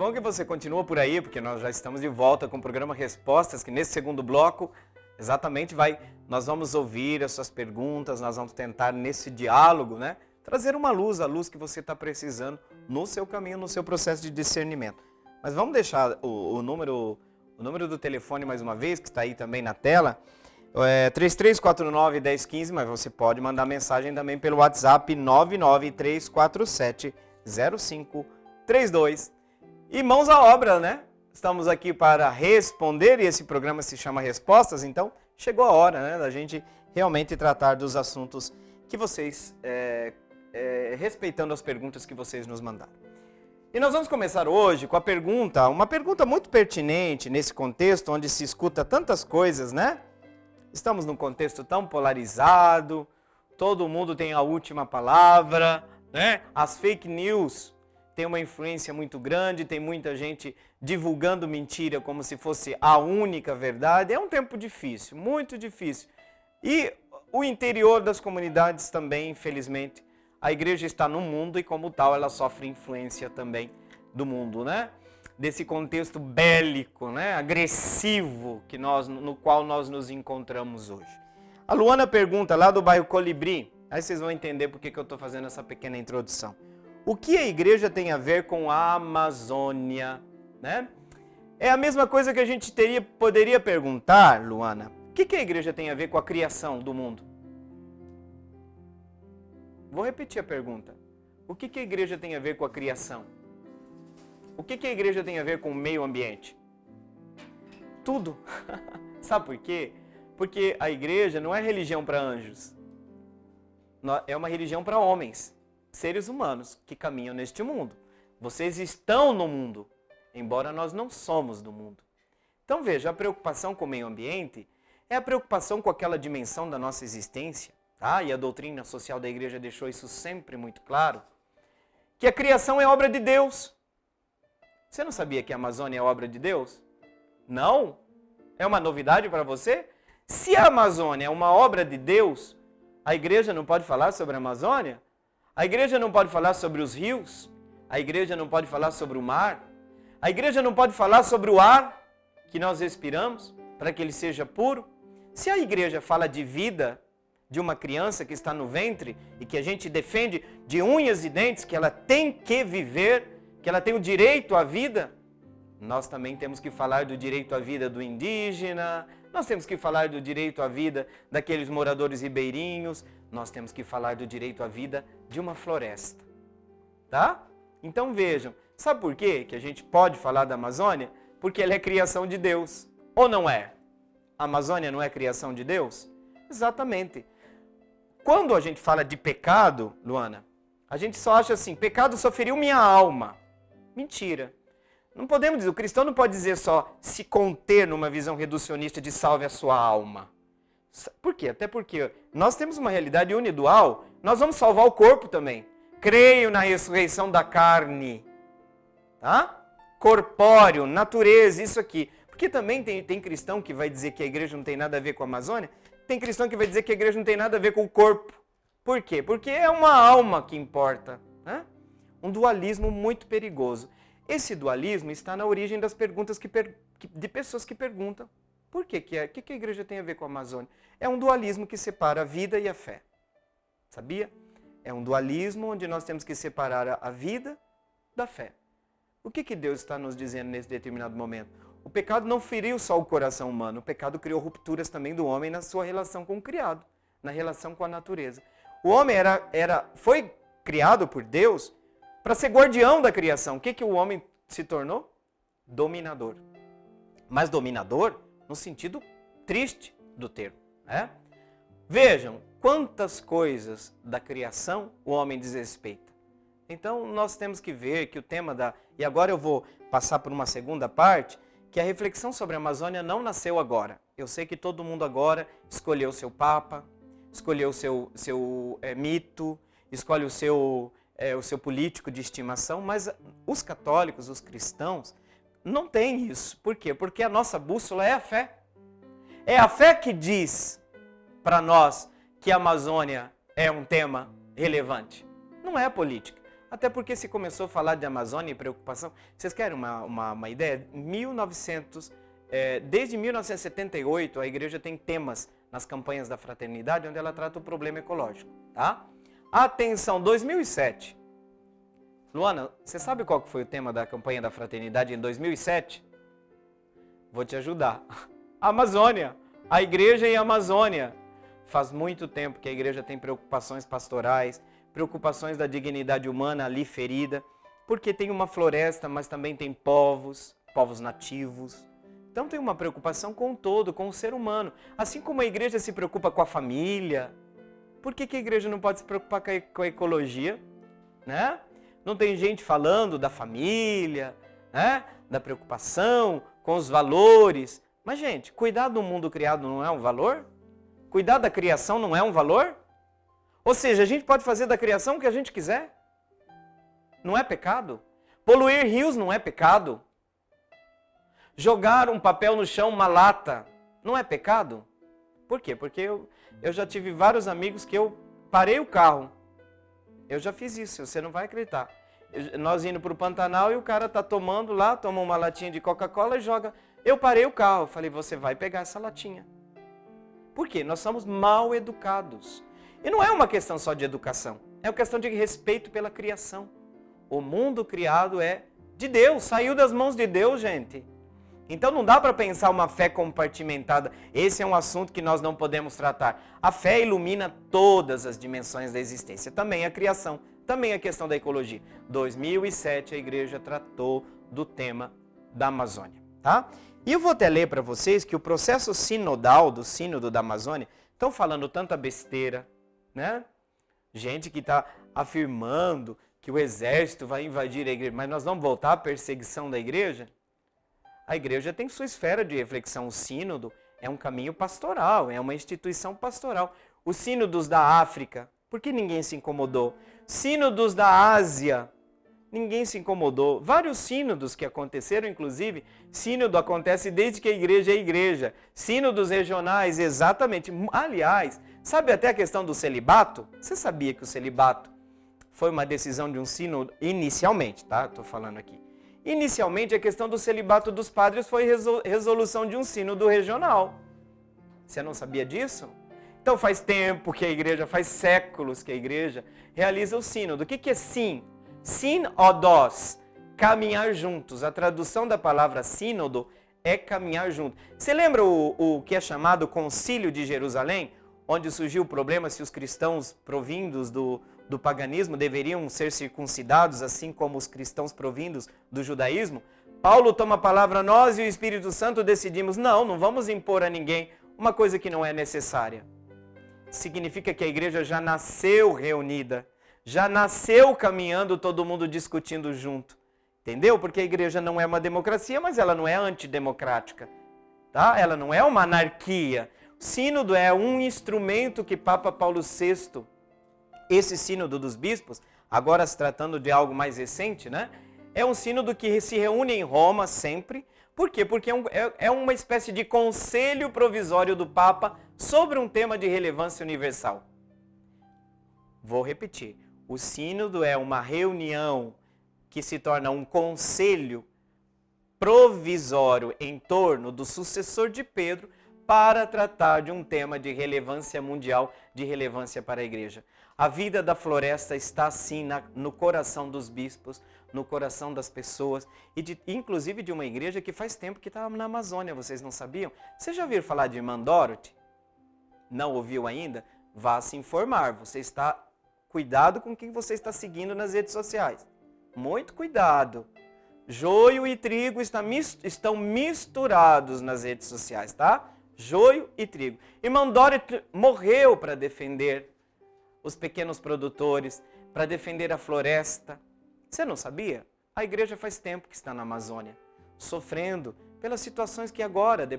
bom que você continua por aí, porque nós já estamos de volta com o programa Respostas, que nesse segundo bloco, exatamente nós vamos ouvir as suas perguntas, nós vamos tentar nesse diálogo, né, trazer uma luz, a luz que você está precisando no seu caminho, no seu processo de discernimento. Mas vamos deixar o número do telefone mais uma vez, que está aí também na tela, 3349-1015, mas você pode mandar mensagem também pelo WhatsApp 993470532. E mãos à obra, né? Estamos aqui para responder e esse programa se chama Respostas, então chegou a hora, né, da gente realmente tratar dos assuntos que vocês, respeitando as perguntas que vocês nos mandaram. E nós vamos começar hoje com uma pergunta muito pertinente nesse contexto onde se escuta tantas coisas, né? Estamos num contexto tão polarizado, todo mundo tem a última palavra, né? As fake news têm uma influência muito grande, tem muita gente divulgando mentira como se fosse a única verdade. É um tempo difícil, muito difícil. E o interior das comunidades também, infelizmente, a igreja está no mundo e como tal ela sofre influência também do mundo, né? Desse contexto bélico, né, agressivo no qual nós nos encontramos hoje. A Luana pergunta lá do bairro Colibri, aí vocês vão entender por que eu estou fazendo essa pequena introdução. O que a igreja tem a ver com a Amazônia? Né? É a mesma coisa que a gente poderia perguntar, Luana, o que a igreja tem a ver com a criação do mundo? Vou repetir a pergunta. O que a igreja tem a ver com a criação? O que a igreja tem a ver com o meio ambiente? Tudo. Sabe por quê? Porque a igreja não é religião para anjos. É uma religião para homens, seres humanos que caminham neste mundo. Vocês estão no mundo, embora nós não somos do mundo. Então veja, a preocupação com o meio ambiente é a preocupação com aquela dimensão da nossa existência. Tá? E a doutrina social da igreja deixou isso sempre muito claro. Que a criação é obra de Deus. Você não sabia que a Amazônia é obra de Deus? Não? É uma novidade para você? Se a Amazônia é uma obra de Deus, a igreja não pode falar sobre a Amazônia? A igreja não pode falar sobre os rios? A igreja não pode falar sobre o mar? A igreja não pode falar sobre o ar que nós respiramos, para que ele seja puro? Se a igreja fala de vida de uma criança que está no ventre e que a gente defende de unhas e dentes que ela tem que viver, que ela tem o direito à vida, nós também temos que falar do direito à vida do indígena, nós temos que falar do direito à vida daqueles moradores ribeirinhos, nós temos que falar do direito à vida de uma floresta. Tá? Então vejam, sabe por quê que a gente pode falar da Amazônia? Porque ela é criação de Deus. Ou não é? A Amazônia não é criação de Deus? Exatamente. Quando a gente fala de pecado, Luana, a gente só acha assim, pecado só feriu minha alma. Mentira. Não podemos dizer, o cristão não pode dizer só se conter numa visão reducionista de salve a sua alma. Por quê? Até porque nós temos uma realidade unidual, nós vamos salvar o corpo também. Creio na ressurreição da carne. Tá? Corpóreo, natureza, isso aqui. Porque também tem cristão que vai dizer que a igreja não tem nada a ver com a Amazônia, tem cristão que vai dizer que a igreja não tem nada a ver com o corpo. Por quê? Porque é uma alma que importa. Né? Um dualismo muito perigoso. Esse dualismo está na origem das perguntas de pessoas que perguntam por que a igreja tem a ver com a Amazônia. É um dualismo que separa a vida e a fé. Sabia? É um dualismo onde nós temos que separar a vida da fé. O que Deus está nos dizendo nesse determinado momento? O pecado não feriu só o coração humano, o pecado criou rupturas também do homem na sua relação com o criado, na relação com a natureza. O homem foi criado por Deus para ser guardião da criação. O que o homem se tornou? Dominador. Mas dominador no sentido triste do termo. Né? Vejam quantas coisas da criação o homem desrespeita. Então nós temos que ver que o tema E agora eu vou passar por uma segunda parte, que a reflexão sobre a Amazônia não nasceu agora. Eu sei que todo mundo agora escolheu o seu papa, escolheu o seu mito, escolhe o seu político de estimação, mas os católicos, os cristãos, não têm isso. Por quê? Porque a nossa bússola é a fé. É a fé que diz para nós que a Amazônia é um tema relevante. Não é a política. Até porque se começou a falar de Amazônia e preocupação. Vocês querem uma ideia? Desde 1978, a igreja tem temas nas campanhas da fraternidade onde ela trata o problema ecológico. Tá? Atenção, 2007. Luana, você sabe qual foi o tema da campanha da fraternidade em 2007? Vou te ajudar. Amazônia. A igreja e a Amazônia. Faz muito tempo que a igreja tem preocupações pastorais, preocupações da dignidade humana ali ferida, porque tem uma floresta, mas também tem povos nativos. Então tem uma preocupação com o todo, com o ser humano. Assim como a igreja se preocupa com a família, por que a igreja não pode se preocupar com a ecologia? Né? Não tem gente falando da família, né? Da preocupação com os valores. Mas, gente, cuidar do mundo criado não é um valor? Cuidar da criação não é um valor? Ou seja, a gente pode fazer da criação o que a gente quiser. Não é pecado? Poluir rios não é pecado? Jogar um papel no chão, uma lata, não é pecado? Por quê? Porque eu já tive vários amigos que eu parei o carro. Eu já fiz isso, você não vai acreditar. Nós indo para o Pantanal e o cara tá tomando lá, toma uma latinha de Coca-Cola e joga. Eu parei o carro, falei, você vai pegar essa latinha. Por quê? Nós somos mal educados. E não é uma questão só de educação, é uma questão de respeito pela criação. O mundo criado é de Deus, saiu das mãos de Deus, gente. Então não dá para pensar uma fé compartimentada. Esse é um assunto que nós não podemos tratar. A fé ilumina todas as dimensões da existência, também a criação, também a questão da ecologia. 2007 a igreja tratou do tema da Amazônia, tá? E eu vou até ler para vocês que o processo sinodal do sínodo da Amazônia, estão falando tanta besteira, né? Gente que está afirmando que o exército vai invadir a igreja, mas nós vamos voltar à perseguição da igreja? A igreja tem sua esfera de reflexão. O sínodo é um caminho pastoral, é uma instituição pastoral. Os sínodos da África, por que ninguém se incomodou? Sínodos da Ásia, ninguém se incomodou. Vários sínodos que aconteceram, inclusive, sínodo acontece desde que a igreja é igreja. Sínodos regionais, exatamente. Aliás, sabe até a questão do celibato? Você sabia que o celibato foi uma decisão de um sínodo, inicialmente, tá? Estou falando aqui. Inicialmente, a questão do celibato dos padres foi resolução de um sínodo regional. Você não sabia disso? Então faz tempo que a igreja, faz séculos que a igreja realiza o sínodo. O que é sim? Sínodos, caminhar juntos. A tradução da palavra sínodo é caminhar junto. Você lembra o que é chamado Concílio de Jerusalém? Onde surgiu o problema se os cristãos provindos do paganismo deveriam ser circuncidados, assim como os cristãos provindos do judaísmo? Paulo toma a palavra, nós e o Espírito Santo decidimos, não vamos impor a ninguém uma coisa que não é necessária. Significa que a igreja já nasceu reunida, já nasceu caminhando, todo mundo discutindo junto. Entendeu? Porque a igreja não é uma democracia, mas ela não é antidemocrática. Tá? Ela não é uma anarquia. O sínodo é um instrumento que Papa Paulo VI, esse sínodo dos bispos, agora se tratando de algo mais recente, né? É um sínodo que se reúne em Roma sempre. Por quê? Porque é uma espécie de conselho provisório do Papa sobre um tema de relevância universal. Vou repetir. O sínodo é uma reunião que se torna um conselho provisório em torno do sucessor de Pedro para tratar de um tema de relevância mundial, de relevância para a igreja. A vida da floresta está assim no coração dos bispos, no coração das pessoas, e inclusive de uma igreja que faz tempo que está na Amazônia, vocês não sabiam? Vocês já ouviram falar de irmã Dorothy? Não ouviu ainda? Vá se informar, cuidado com quem você está seguindo nas redes sociais. Muito cuidado. Joio e trigo estão misturados nas redes sociais, tá? Joio e trigo. Irmã Dorothy morreu para defender os pequenos produtores, para defender a floresta. Você não sabia? A igreja faz tempo que está na Amazônia, sofrendo pelas situações que agora,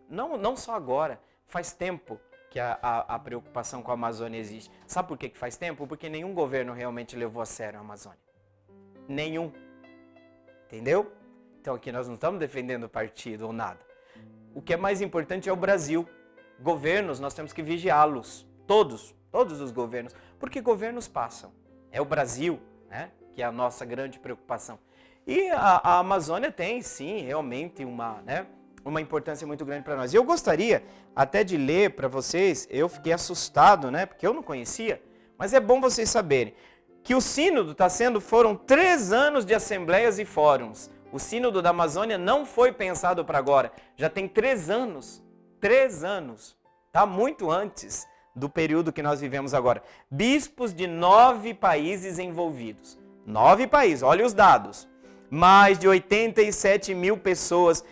não só agora, faz tempo que a preocupação com a Amazônia existe. Sabe por que faz tempo? Porque nenhum governo realmente levou a sério a Amazônia. Nenhum. Entendeu? Então aqui nós não estamos defendendo partido ou nada. O que é mais importante é o Brasil. Governos, nós temos que vigiá-los. Todos os governos. Porque governos passam. É o Brasil, né? Que é a nossa grande preocupação. E a Amazônia tem, sim, realmente uma importância muito grande para nós. E eu gostaria até de ler para vocês, eu fiquei assustado, né? Porque eu não conhecia, mas é bom vocês saberem que o sínodo foram 3 anos de assembleias e fóruns. O sínodo da Amazônia não foi pensado para agora, já tem 3 anos. 3 anos, tá? Muito antes do período que nós vivemos agora. Bispos de 9 países envolvidos. 9 países, olha os dados. Mais de 87 mil pessoas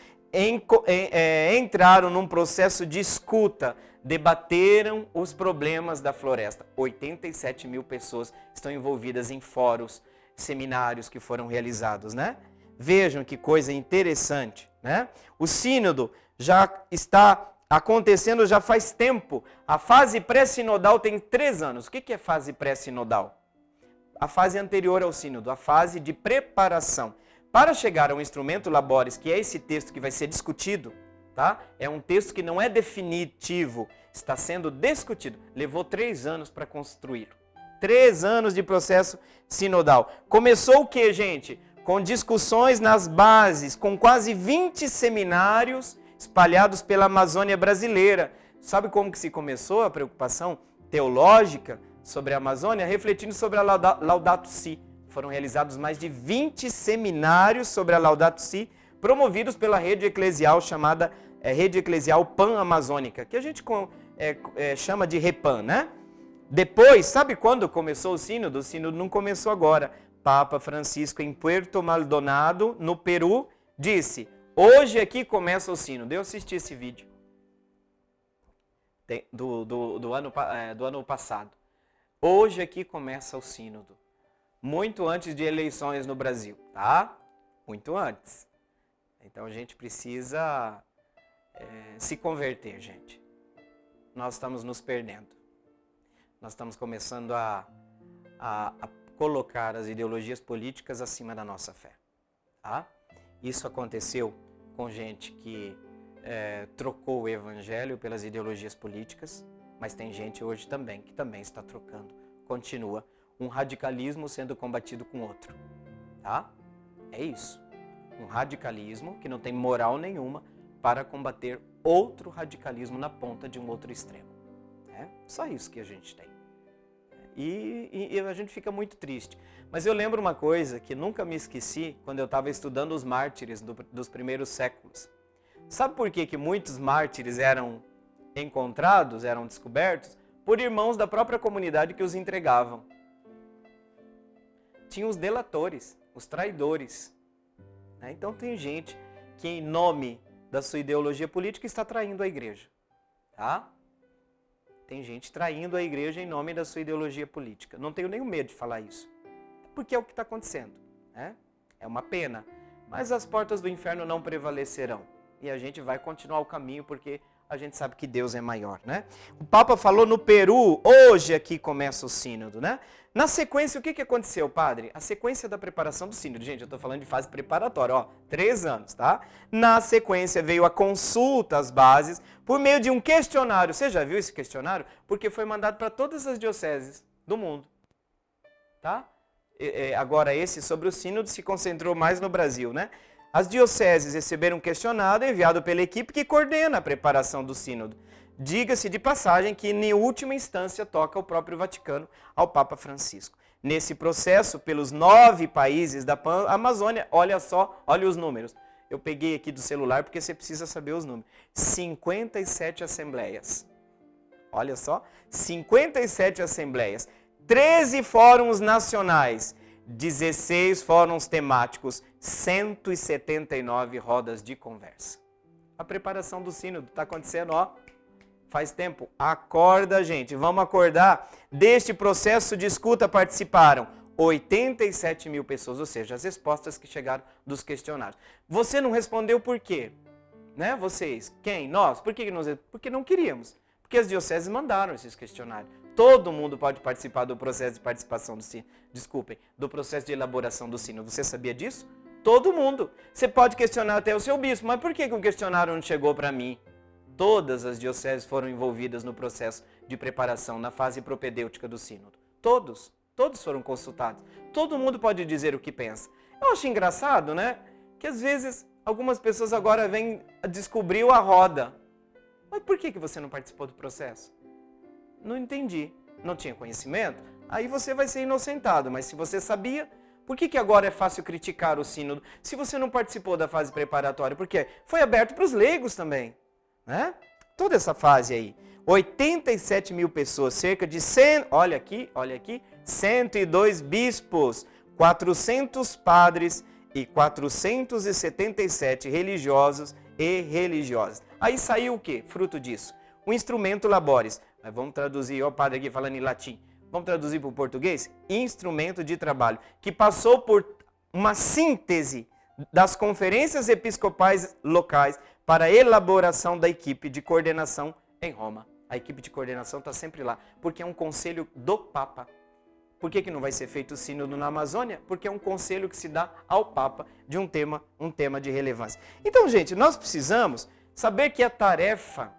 entraram num processo de escuta, debateram os problemas da floresta. 87 mil pessoas estão envolvidas em fóruns, seminários que foram realizados, né? Vejam que coisa interessante, né? O sínodo já está acontecendo já faz tempo. A fase pré-sinodal tem 3 anos. O que é fase pré-sinodal? A fase anterior ao sínodo, a fase de preparação. Para chegar ao instrumento labores, que é esse texto que vai ser discutido, tá? É um texto que não é definitivo, está sendo discutido. Levou 3 anos para construir. 3 anos de processo sinodal. Começou o que, gente? Com discussões nas bases, com quase 20 seminários espalhados pela Amazônia brasileira. Sabe como que se começou a preocupação teológica sobre a Amazônia? Refletindo sobre a Laudato Si. Foram realizados mais de 20 seminários sobre a Laudato Si, promovidos pela rede eclesial chamada Rede Eclesial Pan-Amazônica, que a gente chama de REPAN, né? Depois, sabe quando começou o sínodo? O sínodo não começou agora. Papa Francisco, em Puerto Maldonado, no Peru, disse: hoje aqui começa o sínodo. Eu assisti esse vídeo do ano passado. Hoje aqui começa o sínodo. Muito antes de eleições no Brasil, tá? Muito antes. Então a gente precisa se converter, gente. Nós estamos nos perdendo. Nós estamos começando a colocar as ideologias políticas acima da nossa fé, tá? Isso aconteceu com gente que trocou o evangelho pelas ideologias políticas, mas tem gente hoje também que também está trocando, continua um radicalismo sendo combatido com outro, tá? É isso, um radicalismo que não tem moral nenhuma para combater outro radicalismo na ponta de um outro extremo. É só isso que a gente tem. E a gente fica muito triste. Mas eu lembro uma coisa que nunca me esqueci quando eu estava estudando os mártires dos primeiros séculos. Sabe por que muitos mártires eram encontrados, eram descobertos? Por irmãos da própria comunidade que os entregavam. Tinha os delatores, os traidores. Então tem gente que em nome da sua ideologia política está traindo a igreja. Tá? Tem gente traindo a igreja em nome da sua ideologia política. Não tenho nenhum medo de falar isso. Porque é o que está acontecendo. Né? É uma pena. Mas as portas do inferno não prevalecerão. E a gente vai continuar o caminho porque a gente sabe que Deus é maior, né? O Papa falou no Peru, hoje aqui começa o sínodo, né? Na sequência, o que aconteceu, padre? A sequência da preparação do sínodo. Gente, eu estou falando de fase preparatória, 3 anos, tá? Na sequência veio a consulta às bases por meio de um questionário. Você já viu esse questionário? Porque foi mandado para todas as dioceses do mundo, tá? Agora esse sobre o sínodo se concentrou mais no Brasil, né? As dioceses receberam um questionário enviado pela equipe que coordena a preparação do sínodo. Diga-se de passagem que, em última instância, toca o próprio Vaticano ao Papa Francisco. Nesse processo, pelos 9 países da Amazônia, olha só, olha os números. Eu peguei aqui do celular porque você precisa saber os números. 57 assembleias. Olha só, 57 assembleias. 13 fóruns nacionais. 16 fóruns temáticos, 179 rodas de conversa. A preparação do sínodo está acontecendo, faz tempo. Acorda, gente, vamos acordar. Deste processo de escuta participaram 87 mil pessoas, ou seja, as respostas que chegaram dos questionários. Você não respondeu por quê? Né? Vocês, quem? Nós? Por que não? Porque não queríamos. Porque as dioceses mandaram esses questionários. Todo mundo pode participar do processo de participação do sínodo. Do processo de elaboração do sínodo. Você sabia disso? Todo mundo. Você pode questionar até o seu bispo, mas por que o questionário não chegou para mim? Todas as dioceses foram envolvidas no processo de preparação, na fase propedêutica do sínodo. Todos. Todos foram consultados. Todo mundo pode dizer o que pensa. Eu acho engraçado, né? Que às vezes algumas pessoas agora vêm descobrir a roda. Mas por que você não participou do processo? Não entendi. Não tinha conhecimento? Aí você vai ser inocentado. Mas se você sabia, por que agora é fácil criticar o sínodo? Se você não participou da fase preparatória, por quê? Foi aberto para os leigos também, né? Toda essa fase aí. 87 mil pessoas, cerca de 100, olha aqui, 102 bispos, 400 padres e 477 religiosos e religiosas. Aí saiu o quê? Fruto disso. O instrumento laboris. Mas vamos traduzir, ó, o padre aqui falando em latim. Vamos traduzir para o português? Instrumento de trabalho, que passou por uma síntese das conferências episcopais locais para a elaboração da equipe de coordenação em Roma. A equipe de coordenação está sempre lá, porque é um conselho do Papa. Por que não vai ser feito o sínodo na Amazônia? Porque é um conselho que se dá ao Papa de um tema de relevância. Então, gente, nós precisamos saber que é tarefa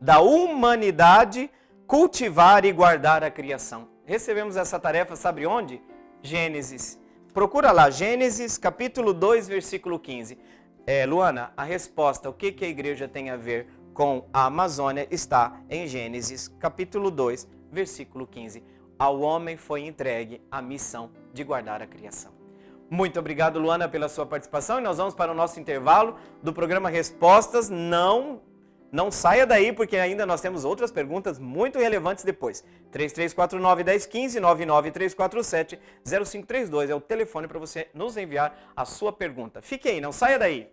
da humanidade cultivar e guardar a criação. Recebemos essa tarefa, sabe onde? Gênesis. Procura lá, Gênesis capítulo 2, versículo 15. Luana, a resposta, o que a igreja tem a ver com a Amazônia, está em Gênesis capítulo 2, versículo 15. Ao homem foi entregue a missão de guardar a criação. Muito obrigado, Luana, pela sua participação. E nós vamos para o nosso intervalo do programa Respostas. Não saia daí, porque ainda nós temos outras perguntas muito relevantes depois. 3349-1015, 99347-0532 é o telefone para você nos enviar a sua pergunta. Fique aí, não saia daí.